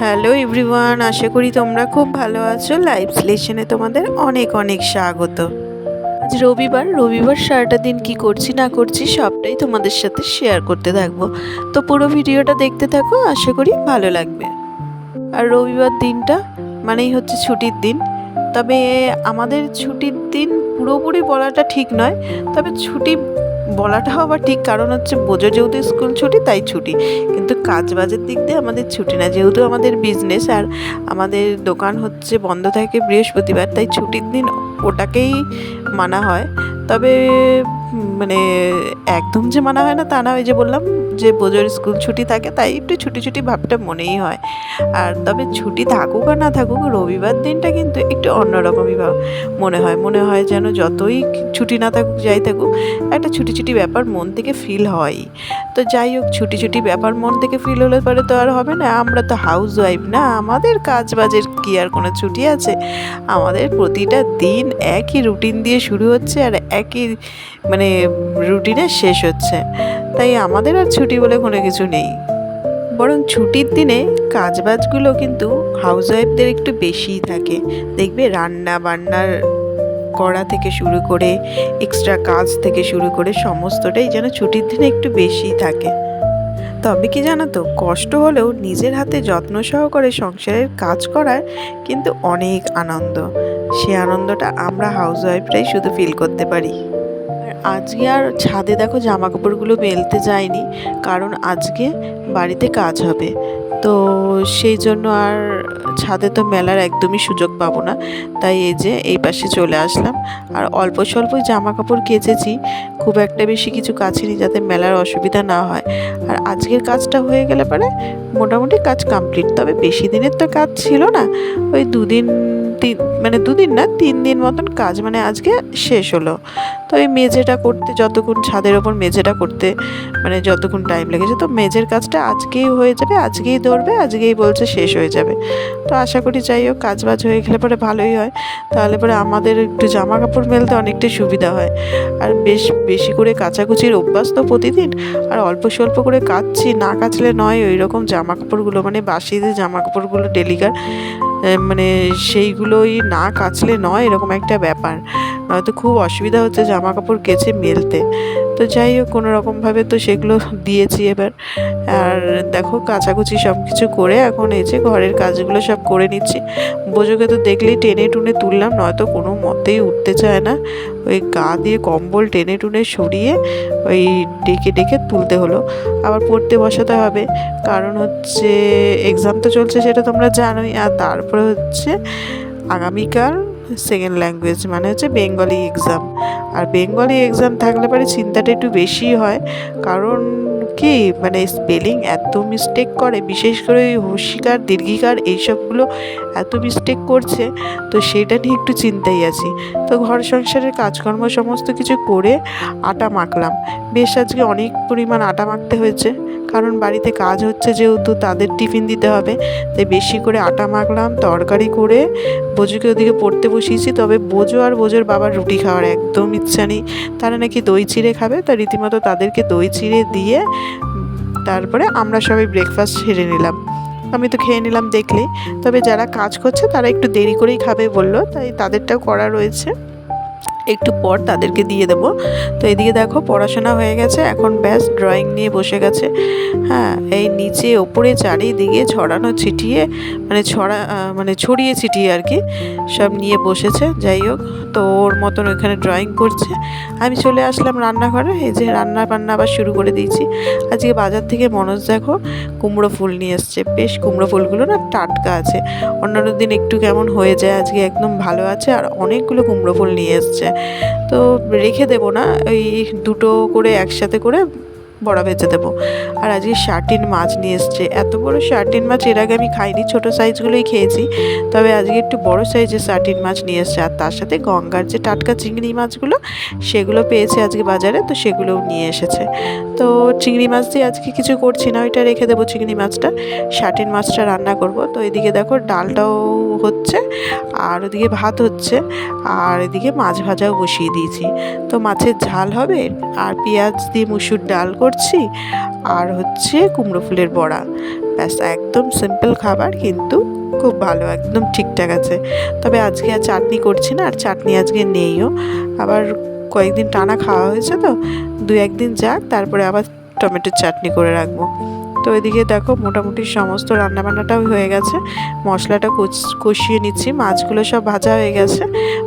Hello everyone, আশা করি তোমরা খুব ভালো আছো। লাইভ স্লেশনে তোমাদের অনেক অনেক স্বাগত। আজ রবিবার সারাটা দিন কি করছি না করছি সবটাই তোমাদের সাথে শেয়ার করতে থাকবো। তো পুরো ভিডিওটা দেখতে থাকো, আশা করি ভালো লাগবে। আর রবিবার দিনটা মানেই হচ্ছে ছুটির দিন। তবে আমাদের ছুটির দিন পুরোপুরি বলাটা ঠিক নয়, তবে ছুটি বলাটাও আবার ঠিক, কারণ হচ্ছে বোঝো যেহেতু স্কুল ছুটি তাই ছুটি, কিন্তু কাজ বাজের দিক দিয়ে আমাদের ছুটি না, যেহেতু আমাদের বিজনেস আর আমাদের দোকান হচ্ছে বন্ধ থাকে বৃহস্পতিবার, তাই ছুটির দিন ওটাকেই মানা হয়। তবে মানে একদম যে মানা হয় না তা না, ওই যে বললাম যে বোঝোর স্কুল ছুটি থাকে তাই একটু ছুটি ছুটি ভাবটা মনেই হয়। আর তবে ছুটি থাকুক আর না থাকুক, রবিবার দিনটা কিন্তু একটু অন্যরকমই মনে হয় যেন যতই ছুটি না থাকুক যাই থাকুক, একটা ছুটি ছুটি ব্যাপার মন থেকে ফিল হয়। তো যাই হোক, ছুটি ছুটি ব্যাপার মন থেকে ফিল হলে পরে তো আর হবে না, আমরা তো হাউস ওয়াইফ না, আমাদের কাজ বাজের কি আর কোনো ছুটি আছে? আমাদের প্রতিটা দিন একই রুটিন দিয়ে শুরু হচ্ছে আর একই রুটিনে শেষ হচ্ছে, তাই আমাদের আর ছুটি বলে কোনো কিছু নেই। বরং ছুটির দিনে কাজবাজগুলো কিন্তু হাউসওয়াইফদের একটু বেশিই থাকে। দেখবে রান্না বান্নার করা থেকে শুরু করে এক্সট্রা কাজ থেকে শুরু করে সমস্তটাই যেন ছুটির দিনে একটু বেশিই থাকে। তবে কি জানো তো, কষ্ট হলেও নিজের হাতে যত্ন সহকারে সংসারের কাজ করার কিন্তু অনেক আনন্দ। সে আনন্দটা আমরা হাউসওয়াইফরাই শুধু ফিল করতে পারি। আজকে আর ছাদে দেখো জামা কাপড়গুলো মেলতে যায়নি, কারণ আজকে বাড়িতে কাজ হবে। তো সেই জন্য আর ছাদে তো মেলার একদমই সুযোগ পাবো না, তাই এই যে এই পাশে চলে আসলাম। আর অল্প স্বল্পই জামা কাপড় কেচেছি, খুব একটা বেশি কিছু কাচিনি যাতে মেলার অসুবিধা না হয়। আর আজকের কাজটা হয়ে গেলে পরে মোটামুটি কাজ কমপ্লিট। তবে বেশি দিনের তো কাজ ছিল না, ওই দুদিন না 3 দিন মতন কাজ আজকে শেষ হলো। তো এই মেঝেটা করতে যতক্ষণ, ছাদের ওপর মেঝেটা করতে যতক্ষণ টাইম লেগেছে, তো মেঝের কাজটা আজকেই হয়ে যাবে, আজকেই ধরবে, আজকেই বলছে শেষ হয়ে যাবে। তো আশা করি যাই হোক, কাজ বাজ হয়ে গেলে পরে ভালোই হয়, তাহলে পরে আমাদের একটু জামা কাপড় মেলতে অনেকটাই সুবিধা হয়। আর বেশি করে কাচাকুচির অভ্যাস তো প্রতিদিন, আর অল্প স্বল্প করে কাচছি, না কাচলে নয় ওই রকম জামা কাপড়গুলো, বাসি যে জামা কাপড়গুলো ডেলিকার, সেইগুলোই না কাচলে নয়, এরকম একটা ব্যাপার। নয়তো খুব অসুবিধা হচ্ছে জামা কাপড় কেচে মেলতে। তো যাই হোক, কোনো রকমভাবে তো সেগুলো দিয়েছি এবার। আর দেখো কাচাকুচি সব কিছু করে এখন এই যে ঘরের কাজগুলো সব করে নিচ্ছি। বোঝোকে তো দেখলেই টেনে টুনে তুললাম, নয়তো কোনো মতেই উঠতে চায় না। ওই গা দিয়ে কম্বল টেনে টুনে সরিয়ে ওই ডেকে ডেকে তুলতে হলো। আবার পড়তে বসাতে হবে, কারণ হচ্ছে এক্সাম তো চলছে, সেটা তোমরা জানোই। আর তারপরে হচ্ছে আগামীকাল সেকেন্ড ল্যাঙ্গুয়েজ হচ্ছে বেঙ্গলি এক্সাম। আর বেঙ্গলি এক্সাম থাকলে পরে চিন্তাটা একটু বেশি হয়, কারণ কি স্পেলিং এত মিস্টেক করে, বিশেষ করে ওই হর্ষিকার দীর্ঘিকার এইসবগুলো এত মিস্টেক করছে, তো সেটা নিয়ে একটু চিন্তাই আছি। তো ঘর সংসারের কাজকর্ম সমস্ত কিছু করে আটা মাখলাম। বেশ আজকে অনেক পরিমাণ আটা মাখতে হয়েছে, কারণ বাড়িতে কাজ হচ্ছে যেহেতু তাদের টিফিন দিতে হবে, তাই বেশি করে আটা মাখলাম। তরকারি করে বোঝোকে ওদিকে পড়তে বসিয়েছি। তবে বোঝো আর বোঝোর বাবার রুটি খাওয়ার একদম ইচ্ছা নেই, তারা নাকি দই চিড়ে খাবে। তা রীতিমতো তাদেরকে দই চিড়ে দিয়ে তারপরে আমরা সবাই ব্রেকফাস্ট সেরে নিলাম। আমি তো খেয়ে নিলাম দেখলেই। তবে যারা কাজ করছে তারা একটু দেরি করেই খাবে বললো, তাই তাদেরটাও করা রয়েছে, একটু পর তাদেরকে দিয়ে দেবো। তো এদিকে দেখো পড়াশোনা হয়ে গেছে, এখন ব্যাস ড্রয়িং নিয়ে বসে গেছে। হ্যাঁ, এই নিচে ওপরে চারিদিকে ছড়ানো ছিটিয়ে ছড়িয়ে ছিটিয়ে আর কি সব নিয়ে বসেছে। যাই হোক, তো ওর মতন ওইখানে ড্রয়িং করছে। আমি চলে আসলাম রান্নাঘরে, এই যে রান্না বান্না আবার শুরু করে দিয়েছি। আজকে বাজার থেকে মনোজ দেখো কুমড়ো ফুল নিয়ে এসছে। বেশ কুমড়ো ফুলগুলো না টাটকা আছে, অন্যান্য দিন একটু কেমন হয়ে যায়, আজকে একদম ভালো আছে। আর অনেকগুলো কুমড়ো ফুল নিয়ে এসছে, তো রেখে দেবো না, ওই দুটো করে একসাথে করে বড়া ভেজে দেবো। আর আজকে শার্টিন মাছ নিয়ে এসছে। এত বড় শার্টিন মাছ এর আগে আমি খাইনি, ছোটো সাইজগুলোই খেয়েছি, তবে আজকে একটু বড় সাইজের শার্টিন মাছ নিয়ে এসছে। আর তার সাথে গঙ্গার যে টাটকা চিংড়ি মাছগুলো, সেগুলো পেয়েছে আজকে বাজারে, তো সেগুলোও নিয়ে এসেছে। তো চিংড়ি মাছ দিয়ে আজকে কিছু করছি না, ওইটা রেখে দেবো চিংড়ি মাছটা, শার্টিন মাছটা রান্না করব। তো এদিকে দেখো ডালটাও হচ্ছে, আর ওদিকে ভাত হচ্ছে, আর এদিকে মাছ ভাজাও বসিয়ে দিয়েছি। তো মাছের ঝাল হবে, আর পেঁয়াজ দিয়ে মুসুর ডাল করে করছি আর হচ্ছে কুমড়ো ফুলের বড়া। ব্যাস একদম সিম্পল খাবার, কিন্তু খুব ভালো, একদম ঠিকঠাক আছে। তবে আজকে আর চাটনি করছি না, আর চাটনি আজকে নেইও। আবার কয়েকদিন টানা খাওয়া হয়েছে তো, 2-1 দিন যাক, তারপরে আবার টমেটোর চাটনি করে রাখবো। তো এদিকে দেখো মোটামুটি সমস্ত রান্নাবান্নাটাও হয়ে গেছে, মশলাটা কষিয়ে নিচ্ছি, মাছগুলো সব ভাজা হয়ে গেছে,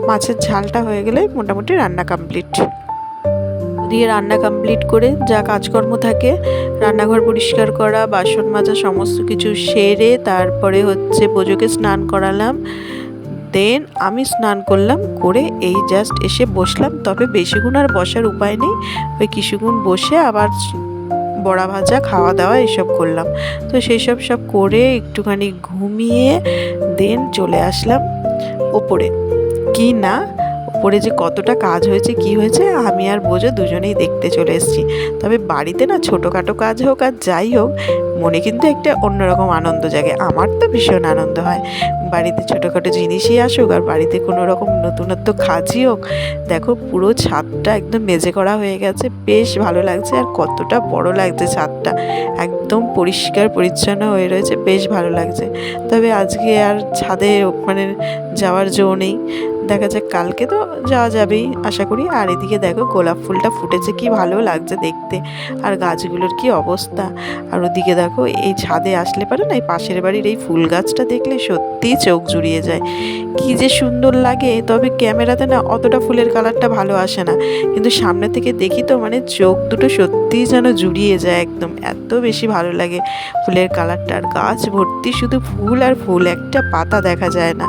মাছের ঝালটা হয়ে গেলে মোটামুটি রান্না কমপ্লিট। দিয়ে রান্না কমপ্লিট করে যা কাজকর্ম থাকে, রান্নাঘর পরিষ্কার করা, বাসন মাজা, সমস্ত কিছু সেরে তারপরে হচ্ছে বোজোকে স্নান করালাম। দেন আমি স্নান করলাম, করে এই জাস্ট এসে বসলাম। তবে বেশিক্ষণ আর বসার উপায় নেই, ওই কিছুক্ষণ বসে আবার বড়া ভাজা, খাওয়া দাওয়া এসব করলাম। তো সেই সব করে একটুখানি ঘুমিয়ে দেন চলে আসলাম ওপরে। কি না ওপরে যে কতটা কাজ হয়েছে, কি হয়েছে, আমি আর বোঝো দুজনেই দেখতে চলে এসেছি। তবে বাড়িতে না ছোটোখাটো কাজ হোক আর যাই হোক, মনে কিন্তু একটা অন্যরকম আনন্দ জাগে। আমার তো ভীষণ আনন্দ হয়, বাড়িতে ছোটোখাটো জিনিসই আসুক আর বাড়িতে কোনো রকম নতুনত্ব কাজই হোক। দেখো পুরো ছাদটা একদম মেজে করা হয়ে গেছে, বেশ ভালো লাগছে। আর কতটা বড় লাগছে ছাদটা, একদম পরিষ্কার পরিচ্ছন্ন হয়ে রয়েছে, বেশ ভালো লাগছে। তবে আজকে আর ছাদে মানে যাওয়ার জো নেই, দেখা যাক কালকে তো যাওয়া যাবেই আশা করি। আর এদিকে দেখো গোলাপ ফুলটা ফুটেছে, কি ভালো লাগছে দেখতে, আর গাছগুলোর কি অবস্থা। আর ওদিকে দেখো এই ছাদে আসলে পারে না, এই পাশের বাড়ির এই ফুল গাছটা দেখলে সত্যিই চোখ জুড়িয়ে যায়, কি যে সুন্দর লাগে। তবে ক্যামেরাতে না অতটা ফুলের কালারটা ভালো আসে না, কিন্তু সামনে থেকে দেখি তো মানে চোখ দুটো সত্যিই যেন জুড়িয়ে যায় একদম, এত বেশি ভালো লাগে ফুলের কালারটা। আর গাছ ভর্তি শুধু ফুল আর ফুল, একটা পাতা দেখা যায় না।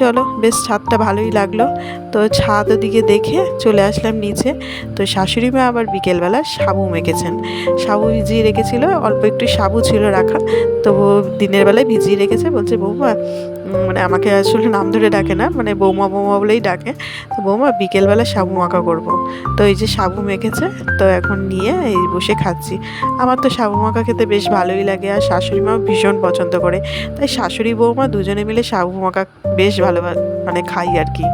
চলো বেশ ছাদটা ভালোই লাগলো। তো ছাদ ওদিকে দেখে চলে আসলাম নিচে। তো শাশুড়ি মা আবার বিকেলবেলা সাবু মেখেছেন, সাবু ভিজিয়ে রেখেছিল, অল্প একটু সাবু ছিল রাখা, তো দিনের বেলায় ভিজিয়ে রেখেছে। বলছে বৌমা, মানে আমাকে আসলে নাম ধরে ডাকে না, মানে বৌমা বৌমা বলেই ডাকে, তো বৌমা বিকেলবেলা সাবু মাখা করবো। তো এই যে সাবু মেখেছে, তো এখন নিয়ে এই বসে খাচ্ছি। আমার তো সাবু মাখা খেতে বেশ ভালোই লাগে, আর শাশুড়ি মাও ভীষণ পছন্দ করে, তাই শাশুড়ি বৌমা দুজনে মিলে সাবু মাখা বেশ ভালো মানে খাই আর কি।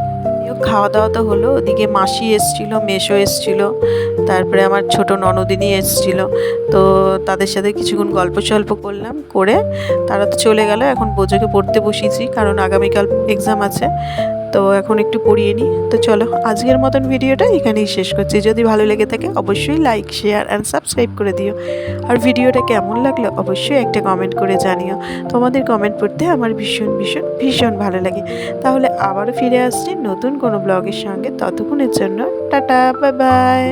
খাওয়া দাওয়া তো হলো, ওদিকে মাসি এসছিল, মেসো এসছিল, তারপরে আমার ছোট ননদিনী এসছিল। তো তাদের সাথে কিছুক্ষণ গল্প সল্প করলাম, করে তারা তো চলে গেল। এখন বোঝোকে পড়তে বসিয়েছি, কারণ আগামীকাল এক্সাম আছে, তো এখন একটু পড়িয়ে নিই। তো চলো আজকের মতন ভিডিওটা এখানেই শেষ করছি। যদি ভালো লেগে থাকে অবশ্যই লাইক, শেয়ার অ্যান্ড সাবস্ক্রাইব করে দিও। আর ভিডিওটা কেমন লাগলো অবশ্যই একটা কমেন্ট করে জানিও, তোমাদের কমেন্ট পড়তে আমার ভীষণ ভীষণ ভীষণ ভালো লাগে। তাহলে আবারও ফিরে আসছি নতুন কোনো ব্লগের সঙ্গে, ততক্ষণের জন্য টাটা, বাই বাই।